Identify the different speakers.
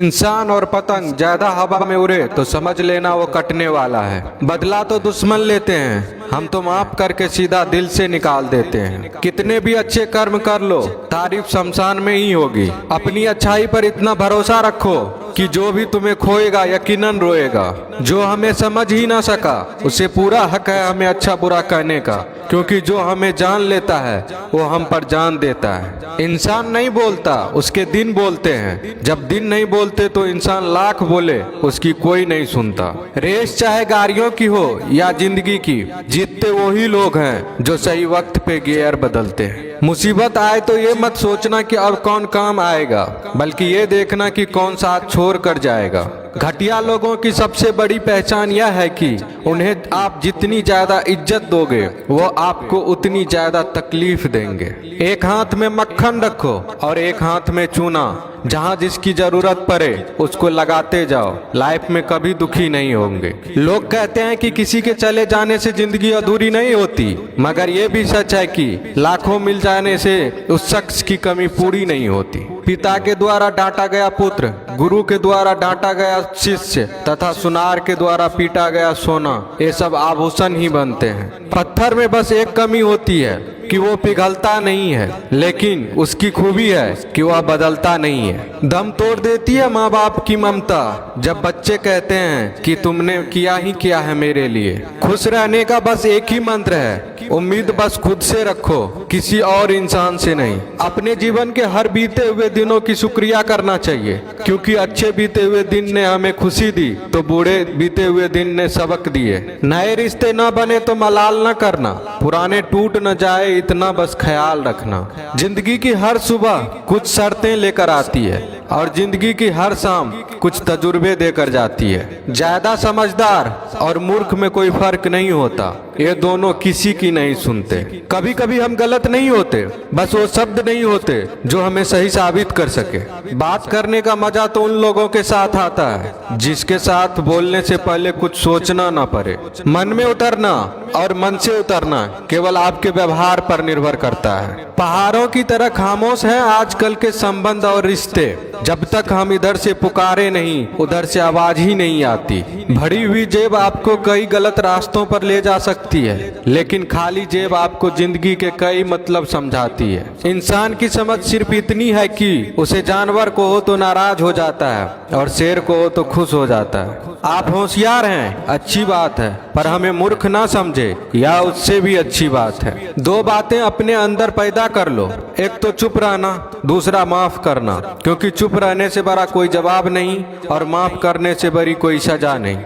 Speaker 1: इंसान और पतंग ज्यादा हवा में उड़े तो समझ लेना वो कटने वाला है। बदला तो दुश्मन लेते हैं, हम तो माफ करके सीधा दिल से निकाल देते हैं। कितने भी अच्छे कर्म कर लो, तारीफ शमशान में ही होगी। अपनी अच्छाई पर इतना भरोसा रखो कि जो भी तुम्हें खोएगा यकीनन रोएगा। जो हमें समझ ही ना सका उसे पूरा हक है हमें अच्छा बुरा कहने का, क्योंकि जो हमें जान लेता है वो हम पर जान देता है। इंसान नहीं बोलता, उसके दिन बोलते हैं। जब दिन नहीं बोलते तो इंसान लाख बोले उसकी कोई नहीं सुनता। रेस चाहे गाड़ियों की हो या जिंदगी की, जीतते वही लोग हैं जो सही वक्त पे गियर बदलते हैं। मुसीबत आए तो ये मत सोचना कि अब कौन काम आएगा, बल्कि ये देखना कि कौन साथ छोड़ कर जाएगा। घटिया लोगों की सबसे बड़ी पहचान यह है कि उन्हें आप जितनी ज्यादा इज्जत दोगे वो आपको उतनी ज्यादा तकलीफ देंगे। एक हाथ में मक्खन रखो और एक हाथ में चूना, जहाँ जिसकी जरूरत पड़े उसको लगाते जाओ। लाइफ में कभी दुखी नहीं होंगे। लोग कहते हैं कि किसी के चले जाने से जिंदगी अधूरी नहीं होती, मगर ये भी सच है कि लाखों मिल जाने से उस शख्स की कमी पूरी नहीं होती। पिता के द्वारा डांटा गया पुत्र, गुरु के द्वारा डांटा गया शिष्य तथा सुनार के द्वारा पीटा गया सोना, ये सब आभूषण ही बनते हैं। पत्थर में बस एक कमी होती है कि वो पिघलता नहीं है, लेकिन उसकी खूबी है कि वह बदलता नहीं है। दम तोड़ देती है माँ बाप की ममता जब बच्चे कहते हैं कि तुमने किया ही क्या है मेरे लिए। खुश रहने का बस एक ही मंत्र है, उम्मीद बस खुद से रखो, किसी और इंसान से नहीं। अपने जीवन के हर बीते हुए दिनों की शुक्रिया करना चाहिए, क्योंकि अच्छे बीते हुए दिन ने हमें खुशी दी तो बूढ़े बीते हुए दिन ने सबक दिए। नए रिश्ते न बने तो मलाल न करना, पुराने टूट न जाए इतना बस ख्याल रखना। जिंदगी की हर सुबह कुछ शर्तें लेकर आती है और जिंदगी की हर शाम कुछ तजुर्बे देकर जाती है। ज्यादा समझदार और मूर्ख में कोई फर्क नहीं होता, ये दोनों किसी की नहीं सुनते। कभी कभी हम गलत नहीं होते, बस वो शब्द नहीं होते जो हमें सही साबित कर सके। बात करने का मजा तो उन लोगों के साथ आता है जिसके साथ बोलने से पहले कुछ सोचना ना पड़े। मन में उतरना और मन से उतरना केवल आपके व्यवहार पर निर्भर करता है। पहाड़ों की तरह खामोश हैं आजकल के संबंध और रिश्ते। जब तक हम इधर से पुकारे नहीं उधर से आवाज ही नहीं आती। भरी हुई जेब आपको कई गलत रास्तों पर ले जा सकती है, लेकिन खाली जेब आपको जिंदगी के कई मतलब समझाती है। इंसान की समझ सिर्फ इतनी है कि उसे जानवर को हो तो नाराज हो जाता है और शेर को हो तो खुश हो जाता है। आप होशियार हैं, अच्छी बात है, पर हमें मूर्ख ना समझे या उससे भी अच्छी बात है। दो बातें अपने अंदर पैदा कर लो, एक तो चुप रहना, दूसरा माफ करना, क्योंकि चुप रहने से बड़ा कोई जवाब नहीं और माफ करने से बड़ी कोई सजा नहीं।